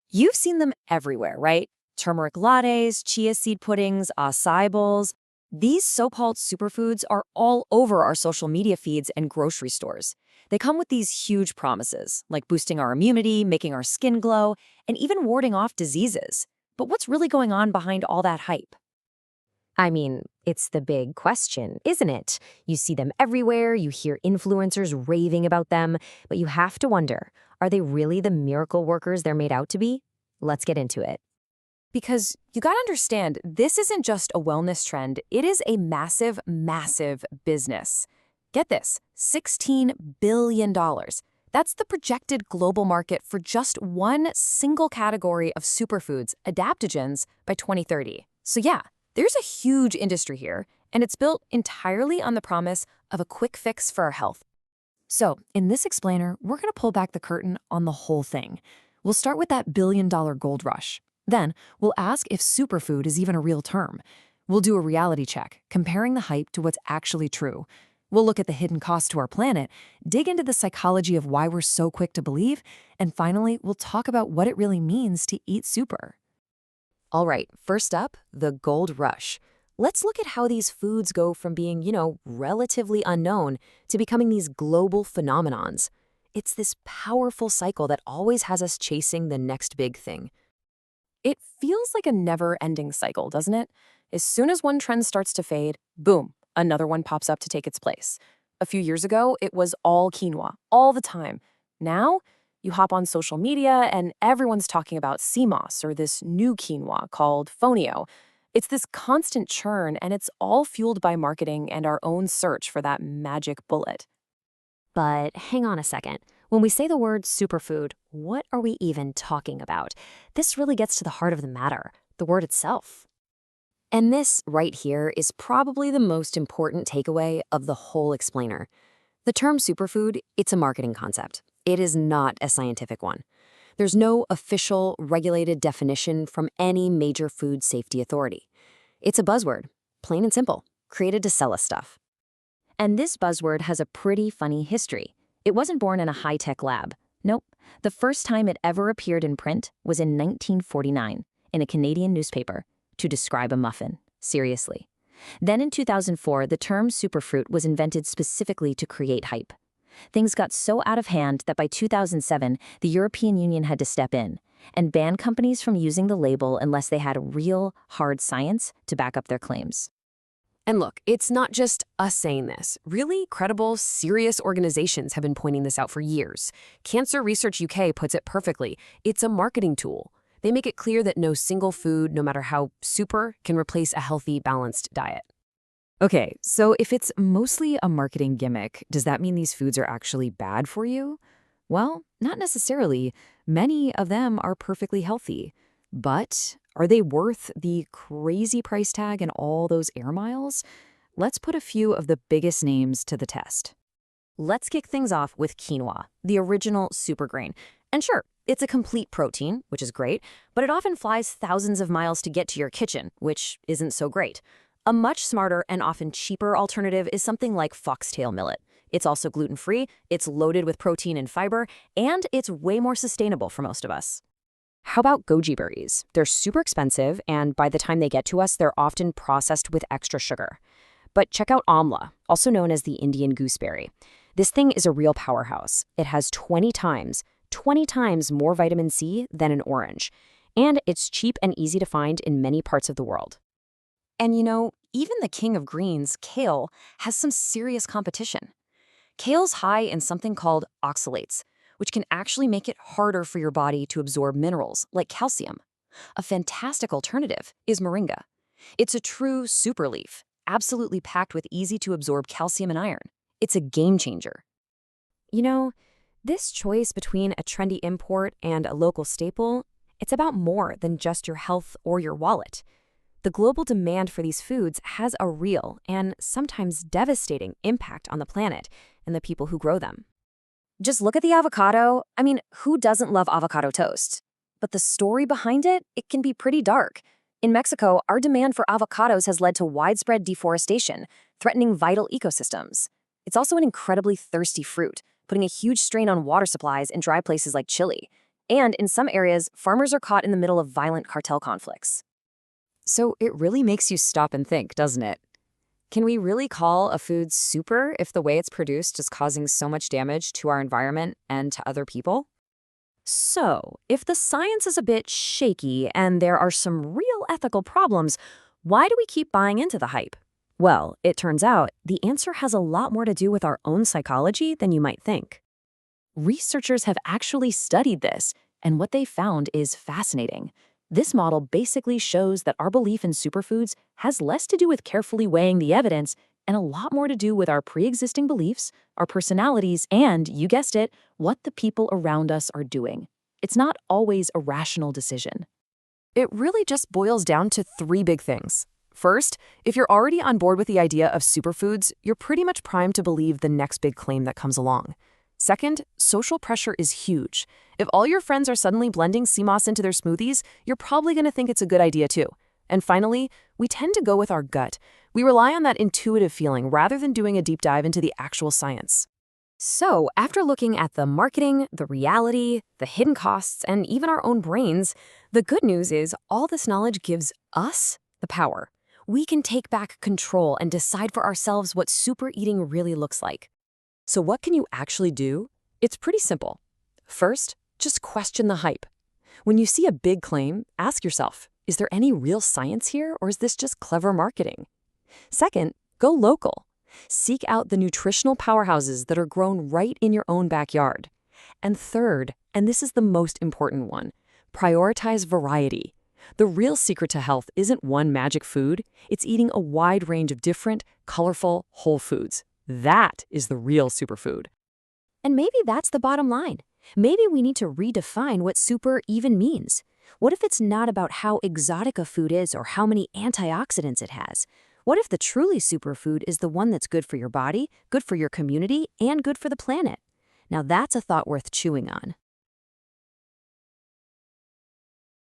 You've seen them everywhere, right? Turmeric lattes, chia seed puddings, acai bowls. These so-called superfoods are all over our social media feeds and grocery stores. They come with these huge promises, like boosting our immunity, making our skin glow, and even warding off diseases. But what's really going on behind all that hype? I mean, it's the big question, isn't it? You see them everywhere, you hear influencers raving about them, but you have to wonder, are they really the miracle workers they're made out to be? Let's get into it. Because you gotta understand, this isn't just a wellness trend, it is a massive, massive business. Get this, $16 billion. That's the projected global market for just one single category of superfoods, adaptogens, by 2030. So yeah, there's a huge industry here, and it's built entirely on the promise of a quick fix for our health. So, in this explainer, we're going to pull back the curtain on the whole thing. We'll start with that billion-dollar gold rush. Then, we'll ask if superfood is even a real term. We'll do a reality check, comparing the hype to what's actually true. We'll look at the hidden cost to our planet, dig into the psychology of why we're so quick to believe, and finally, we'll talk about what it really means to eat super. All right, first up, the gold rush. Let's look at how these foods go from being, relatively unknown to becoming these global phenomenons. It's this powerful cycle that always has us chasing the next big thing. It feels like a never-ending cycle, doesn't it? As soon as one trend starts to fade, boom, another one pops up to take its place. A few years ago, it was all quinoa, all the time. Now, you hop on social media and everyone's talking about CMOS or this new quinoa called fonio. It's this constant churn, and it's all fueled by marketing and our own search for that magic bullet. But hang on a second. When we say the word superfood, what are we even talking about? This really gets to the heart of the matter, the word itself. And this right here is probably the most important takeaway of the whole explainer. The term superfood, it's a marketing concept. It is not a scientific one. There's no official, regulated definition from any major food safety authority. It's a buzzword, plain and simple, created to sell us stuff. And this buzzword has a pretty funny history. It wasn't born in a high-tech lab. Nope. The first time it ever appeared in print was in 1949 in a Canadian newspaper to describe a muffin. Seriously. Then in 2004, the term superfruit was invented specifically to create hype. Things got so out of hand that by 2007, the European Union had to step in and ban companies from using the label unless they had real, hard science to back up their claims. And look, it's not just us saying this. Really credible, serious organizations have been pointing this out for years. Cancer Research UK puts it perfectly. It's a marketing tool. They make it clear that no single food, no matter how super, can replace a healthy, balanced diet. Okay, so if it's mostly a marketing gimmick, does that mean these foods are actually bad for you? Well, not necessarily. Many of them are perfectly healthy. But are they worth the crazy price tag and all those air miles? Let's put a few of the biggest names to the test. Let's kick things off with quinoa, the original supergrain. And sure, it's a complete protein, which is great, but it often flies thousands of miles to get to your kitchen, which isn't so great. A much smarter and often cheaper alternative is something like foxtail millet. It's also gluten-free, it's loaded with protein and fiber, and it's way more sustainable for most of us. How about goji berries? They're super expensive, and by the time they get to us, they're often processed with extra sugar. But check out amla, also known as the Indian gooseberry. This thing is a real powerhouse. It has 20 times more vitamin C than an orange. And it's cheap and easy to find in many parts of the world. And even the king of greens, kale, has some serious competition. Kale's high in something called oxalates, which can actually make it harder for your body to absorb minerals like calcium. A fantastic alternative is moringa. It's a true super leaf, absolutely packed with easy-to-absorb calcium and iron. It's a game changer. This choice between a trendy import and a local staple, it's about more than just your health or your wallet. The global demand for these foods has a real and sometimes devastating impact on the planet and the people who grow them. Just look at the avocado. I mean, who doesn't love avocado toast? But the story behind it, it can be pretty dark. In Mexico, our demand for avocados has led to widespread deforestation, threatening vital ecosystems. It's also an incredibly thirsty fruit, putting a huge strain on water supplies in dry places like Chile. And in some areas, farmers are caught in the middle of violent cartel conflicts. So it really makes you stop and think, doesn't it? Can we really call a food super if the way it's produced is causing so much damage to our environment and to other people? So, if the science is a bit shaky and there are some real ethical problems, why do we keep buying into the hype? Well, it turns out the answer has a lot more to do with our own psychology than you might think. Researchers have actually studied this, and what they found is fascinating. This model basically shows that our belief in superfoods has less to do with carefully weighing the evidence and a lot more to do with our pre-existing beliefs, our personalities, and, you guessed it, what the people around us are doing. It's not always a rational decision. It really just boils down to three big things. First, if you're already on board with the idea of superfoods, you're pretty much primed to believe the next big claim that comes along. Second, social pressure is huge. If all your friends are suddenly blending sea moss into their smoothies, you're probably going to think it's a good idea too. And finally, we tend to go with our gut. We rely on that intuitive feeling rather than doing a deep dive into the actual science. So, after looking at the marketing, the reality, the hidden costs, and even our own brains, the good news is all this knowledge gives us the power. We can take back control and decide for ourselves what super eating really looks like. So what can you actually do? It's pretty simple. First, just question the hype. When you see a big claim, ask yourself, is there any real science here, or is this just clever marketing? Second, go local. Seek out the nutritional powerhouses that are grown right in your own backyard. And third, and this is the most important one, prioritize variety. The real secret to health isn't one magic food, it's eating a wide range of different, colorful, whole foods. That is the real superfood. And maybe that's the bottom line. Maybe we need to redefine what super even means. What if it's not about how exotic a food is or how many antioxidants it has? What if the truly superfood is the one that's good for your body, good for your community, and good for the planet? Now that's a thought worth chewing on.